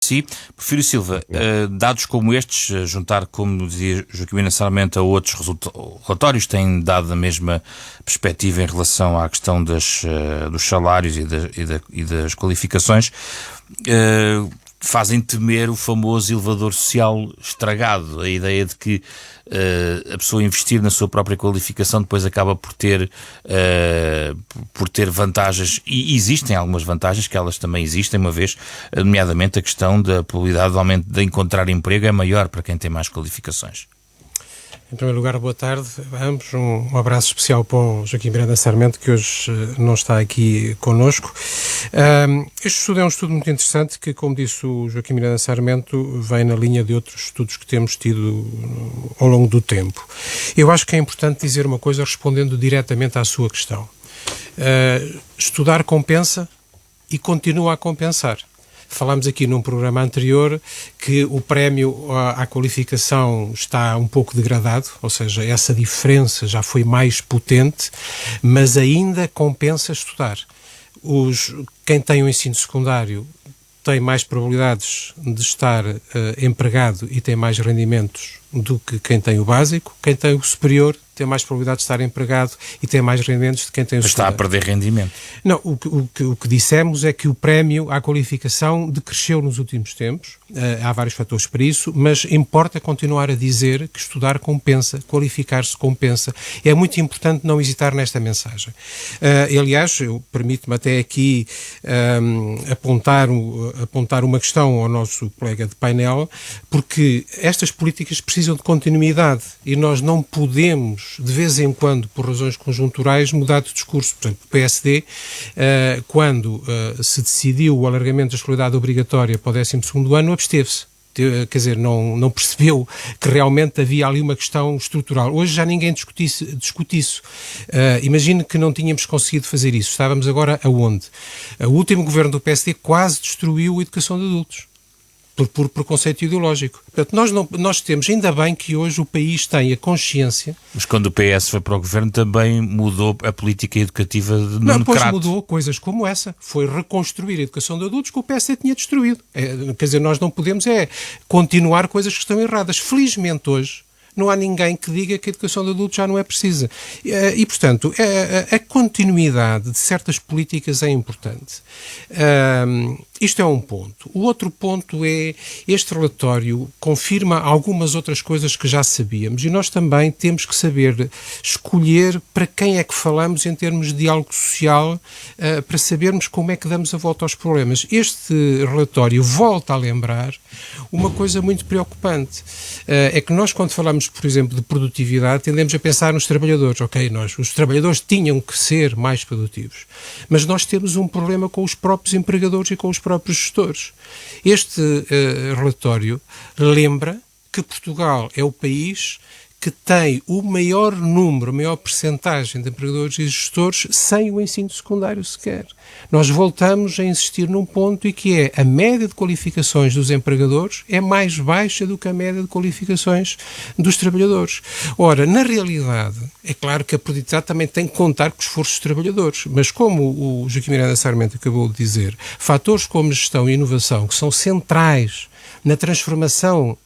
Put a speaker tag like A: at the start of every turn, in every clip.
A: Si. Porfírio Silva, dados como estes, juntar, como dizia Joaquimina Sarmento, a outros relatórios, têm dado a mesma perspectiva em relação à questão dos salários e das qualificações, fazem temer o famoso elevador social estragado, a ideia de que a pessoa investir na sua própria qualificação depois acaba por ter vantagens, e existem algumas vantagens que elas também existem, uma vez, nomeadamente a questão da probabilidade de encontrar emprego é maior para quem tem mais qualificações.
B: Em primeiro lugar, boa tarde a ambos. Um abraço especial para o Joaquim Miranda Sarmento, que hoje não está aqui connosco. Este estudo é um estudo muito interessante que, como disse o Joaquim Miranda Sarmento, vem na linha de outros estudos que temos tido ao longo do tempo. Eu acho que é importante dizer uma coisa respondendo diretamente à sua questão. Estudar compensa e continua a compensar. Falámos aqui num programa anterior que o prémio à qualificação está um pouco degradado, ou seja, essa diferença já foi mais potente, mas ainda compensa estudar. Quem tem o ensino secundário tem mais probabilidades de estar empregado e tem mais rendimentos do que quem tem o básico. Quem tem o superior tem mais probabilidade de estar empregado e tem mais rendimentos de quem tem o secundário.
A: Está a perder rendimento.
B: Não, o que dissemos é que o prémio à qualificação decresceu nos últimos tempos. Há vários fatores para isso, mas importa continuar a dizer que estudar compensa, qualificar-se compensa. É muito importante não hesitar nesta mensagem. Aliás, eu permito-me até aqui apontar uma questão ao nosso colega de painel, porque estas políticas precisam de continuidade e nós não podemos, de vez em quando, por razões conjunturais, mudar de discurso. Por exemplo, o PSD, quando se decidiu o alargamento da escolaridade obrigatória para o 12º ano, absteve-se. Quer dizer, não percebeu que realmente havia ali uma questão estrutural. Hoje já ninguém discute isso. Imagine que não tínhamos conseguido fazer isso. Estávamos agora aonde? O último governo do PSD quase destruiu a educação de adultos. Por preconceito ideológico. Portanto, nós temos, ainda bem que hoje o país tem a consciência...
A: Mas quando o PS foi para o governo também mudou a política educativa de Nuno Crato.
B: Depois mudou coisas como essa. Foi reconstruir a educação de adultos que o PS tinha destruído. Quer dizer, nós não podemos continuar coisas que estão erradas. Felizmente hoje não há ninguém que diga que a educação de adultos já não é precisa. E, portanto, a continuidade de certas políticas é importante. Isto é um ponto. O outro ponto é, este relatório confirma algumas outras coisas que já sabíamos e nós também temos que saber escolher para quem é que falamos em termos de diálogo social, para sabermos como é que damos a volta aos problemas. Este relatório volta a lembrar uma coisa muito preocupante. É que nós, quando falamos, por exemplo, de produtividade, tendemos a pensar nos trabalhadores. Ok, os trabalhadores tinham que ser mais produtivos. Mas nós temos um problema com os próprios empregadores e com os próprios gestores. Este relatório lembra que Portugal é o país que tem o maior número, a maior percentagem de empregadores e gestores sem o ensino secundário sequer. Nós voltamos a insistir num ponto e que é a média de qualificações dos empregadores é mais baixa do que a média de qualificações dos trabalhadores. Ora, na realidade, é claro que a produtividade também tem que contar com os esforços dos trabalhadores, mas como o Joaquim Miranda Sarmento acabou de dizer, fatores como gestão e inovação, que são centrais na transformação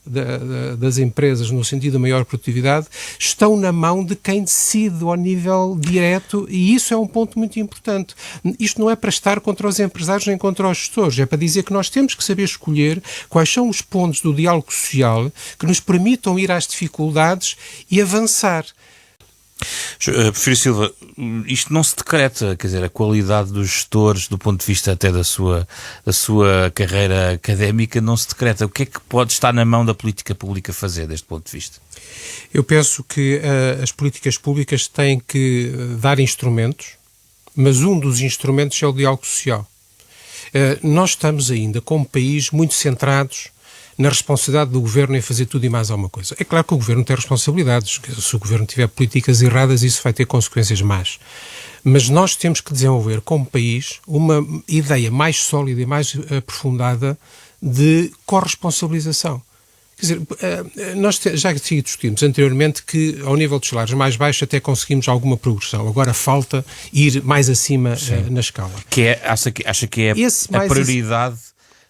B: das empresas no sentido da maior produtividade, estão na mão de quem decide ao nível direto e isso é um ponto muito importante. Isto não é para estar contra os empresários nem contra os gestores, é para dizer que nós temos que saber escolher quais são os pontos do diálogo social que nos permitam ir às dificuldades e avançar.
A: Porfírio Silva, isto não se decreta, quer dizer, a qualidade dos gestores, do ponto de vista até da sua carreira académica, não se decreta. O que é que pode estar na mão da política pública fazer deste ponto de vista?
B: Eu penso que as políticas públicas têm que dar instrumentos, mas um dos instrumentos é o diálogo social. Nós estamos ainda, como país, muito centrados na responsabilidade do Governo em fazer tudo e mais alguma coisa. É claro que o Governo tem responsabilidades. Se o Governo tiver políticas erradas, isso vai ter consequências más. Mas nós temos que desenvolver, como país, uma ideia mais sólida e mais aprofundada de corresponsabilização. Quer dizer, nós já discutimos anteriormente que ao nível dos salários mais baixos até conseguimos alguma progressão. Agora falta ir mais acima na escala.
A: Acha que é a prioridade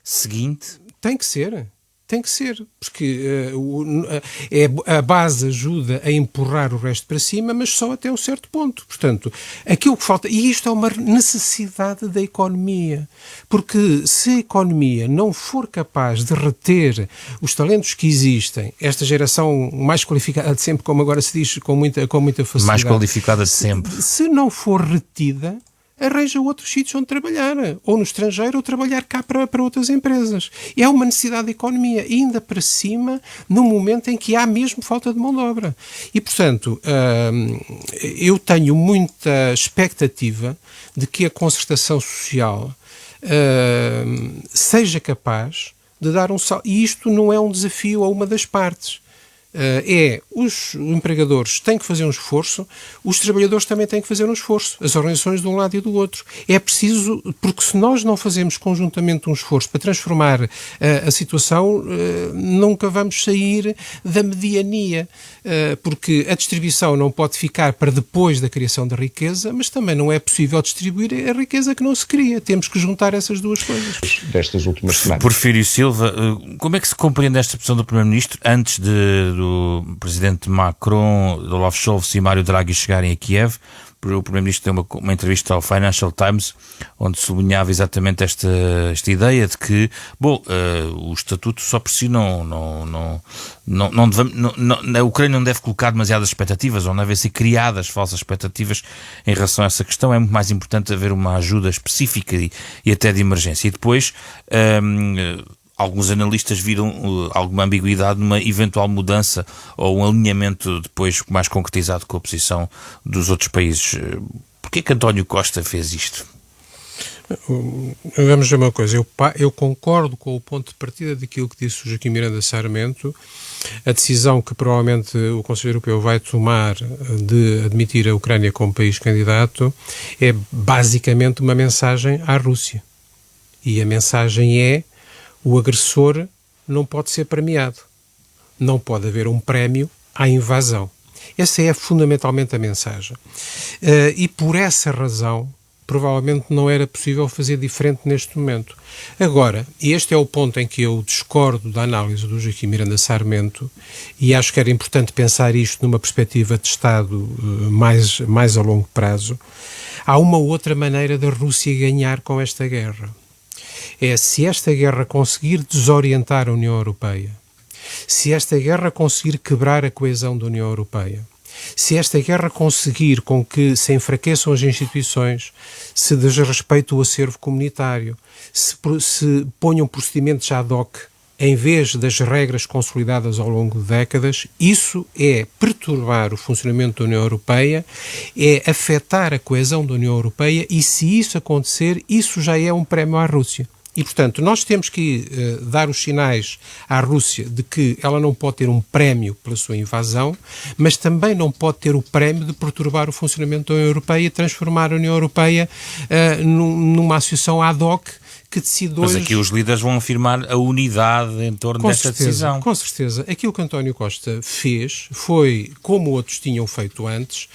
A: seguinte?
B: Tem que ser. Tem que ser, porque a base ajuda a empurrar o resto para cima, mas só até um certo ponto. Portanto, aquilo que falta... E isto é uma necessidade da economia, porque se a economia não for capaz de reter os talentos que existem, esta geração mais qualificada de sempre, como agora se diz com muita facilidade...
A: Mais qualificada de sempre.
B: Se não for retida, arranja outros sítios onde trabalhar, ou no estrangeiro, ou trabalhar cá para outras empresas. É uma necessidade da economia, ainda para cima, no momento em que há mesmo falta de mão de obra. E, portanto, eu tenho muita expectativa de que a concertação social seja capaz de dar um salto. E isto não é um desafio a uma das partes. Os empregadores têm que fazer um esforço, os trabalhadores também têm que fazer um esforço, as organizações de um lado e do outro. É preciso, porque se nós não fazemos conjuntamente um esforço para transformar a situação, nunca vamos sair da mediania, porque a distribuição não pode ficar para depois da criação da riqueza, mas também não é possível distribuir a riqueza que não se cria. Temos que juntar essas duas coisas.
C: Destas últimas semanas.
A: Porfírio Silva, como é que se compreende esta posição do Primeiro-Ministro antes do presidente Macron, de Olaf Scholz e Mário Draghi chegarem a Kiev? O Primeiro-Ministro deu uma entrevista ao Financial Times, onde sublinhava exatamente esta ideia de que, o Estatuto só por si a Ucrânia não deve colocar demasiadas expectativas, ou não devem ser criadas falsas expectativas em relação a essa questão. É muito mais importante haver uma ajuda específica e até de emergência. E depois... alguns analistas viram alguma ambiguidade numa eventual mudança ou um alinhamento depois mais concretizado com a posição dos outros países. Porquê que António Costa fez isto?
B: Vamos ver uma coisa, eu concordo com o ponto de partida daquilo que disse o Joaquim Miranda Sarmento. A decisão que provavelmente o Conselho Europeu vai tomar de admitir a Ucrânia como país candidato é basicamente uma mensagem à Rússia. E a mensagem é: o agressor não pode ser premiado. Não pode haver um prémio à invasão. Essa é fundamentalmente a mensagem. E por essa razão, provavelmente não era possível fazer diferente neste momento. Agora, e este é o ponto em que eu discordo da análise do Joaquim Miranda Sarmento, e acho que era importante pensar isto numa perspectiva de Estado mais a longo prazo, há uma outra maneira da Rússia ganhar com esta guerra. É se esta guerra conseguir desorientar a União Europeia, se esta guerra conseguir quebrar a coesão da União Europeia, se esta guerra conseguir com que se enfraqueçam as instituições, se desrespeite o acervo comunitário, se ponham procedimentos ad hoc em vez das regras consolidadas ao longo de décadas, isso é perturbar o funcionamento da União Europeia, é afetar a coesão da União Europeia, e se isso acontecer, isso já é um prémio à Rússia. E, portanto, nós temos que dar os sinais à Rússia de que ela não pode ter um prémio pela sua invasão, mas também não pode ter o prémio de perturbar o funcionamento da União Europeia e transformar a União Europeia numa associação ad hoc que decide hoje...
A: Mas aqui os líderes vão afirmar a unidade em torno desta decisão.
B: Com certeza. Aquilo que António Costa fez foi, como outros tinham feito antes,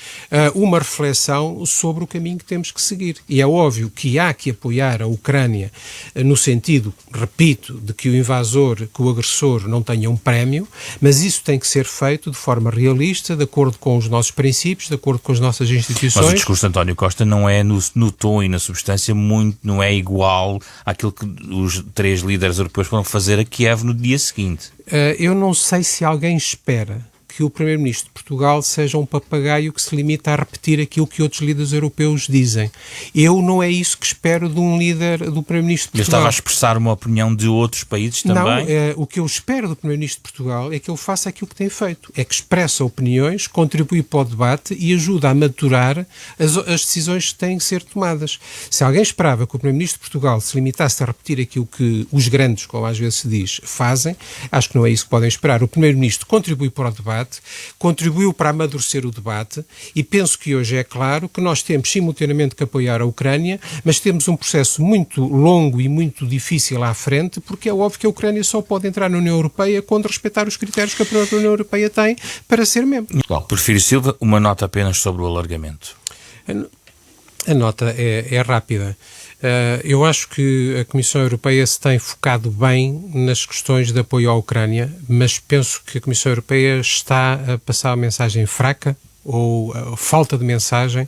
B: uma reflexão sobre o caminho que temos que seguir. E é óbvio que há que apoiar a Ucrânia no sentido, repito, de que o invasor, que o agressor não tenha um prémio, mas isso tem que ser feito de forma realista, de acordo com os nossos princípios, de acordo com as nossas instituições.
A: Mas o discurso de António Costa não é no tom e na substância não é igual àquilo que os três líderes europeus foram fazer a Kiev no dia seguinte.
B: Eu não sei se alguém espera que o Primeiro-Ministro de Portugal seja um papagaio que se limita a repetir aquilo que outros líderes europeus dizem. Não é isso que espero de um líder, do Primeiro-Ministro de Portugal.
A: Eu estava a expressar uma opinião de outros países também?
B: Não, o que eu espero do Primeiro-Ministro de Portugal é que ele faça aquilo que tem feito. É que expressa opiniões, contribui para o debate e ajuda a maturar as decisões que têm que ser tomadas. Se alguém esperava que o Primeiro-Ministro de Portugal se limitasse a repetir aquilo que os grandes, como às vezes se diz, fazem, acho que não é isso que podem esperar. O Primeiro-Ministro contribui para o debate, contribuiu para amadurecer o debate, e penso que hoje é claro que nós temos simultaneamente que apoiar a Ucrânia, mas temos um processo muito longo e muito difícil à frente, porque é óbvio que a Ucrânia só pode entrar na União Europeia quando respeitar os critérios que a própria União Europeia tem para ser membro.
A: Porfírio Silva, uma nota apenas sobre o alargamento.
B: A nota é rápida. Eu acho que a Comissão Europeia se tem focado bem nas questões de apoio à Ucrânia, mas penso que a Comissão Europeia está a passar uma mensagem fraca ou falta de mensagem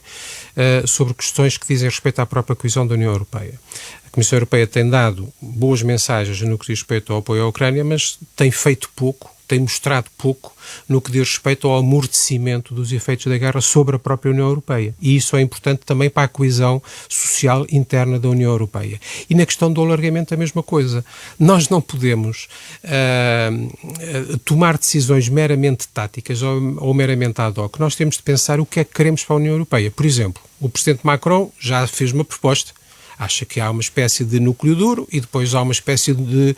B: sobre questões que dizem respeito à própria coesão da União Europeia. A Comissão Europeia tem dado boas mensagens no que diz respeito ao apoio à Ucrânia, mas tem feito pouco, tem mostrado pouco no que diz respeito ao amortecimento dos efeitos da guerra sobre a própria União Europeia. E isso é importante também para a coesão social interna da União Europeia. E na questão do alargamento a mesma coisa. Nós não podemos tomar decisões meramente táticas ou meramente ad hoc. Nós temos de pensar o que é que queremos para a União Europeia. Por exemplo, o Presidente Macron já fez uma proposta. Acha que há uma espécie de núcleo duro e depois há uma espécie de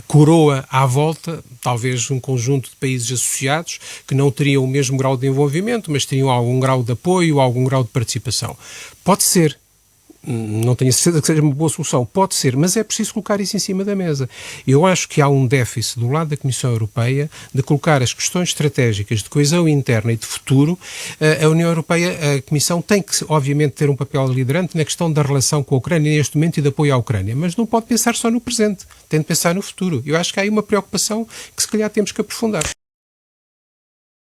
B: coroa à volta, talvez um conjunto de países associados que não teriam o mesmo grau de envolvimento, mas teriam algum grau de apoio, algum grau de participação. Pode ser. Não tenho certeza que seja uma boa solução. Pode ser, mas é preciso colocar isso em cima da mesa. Eu acho que há um déficit do lado da Comissão Europeia de colocar as questões estratégicas de coesão interna e de futuro. A União Europeia, a Comissão tem que, obviamente, ter um papel liderante na questão da relação com a Ucrânia neste momento e de apoio à Ucrânia, mas não pode pensar só no presente, tem de pensar no futuro. Eu acho que há aí uma preocupação que se calhar temos que aprofundar.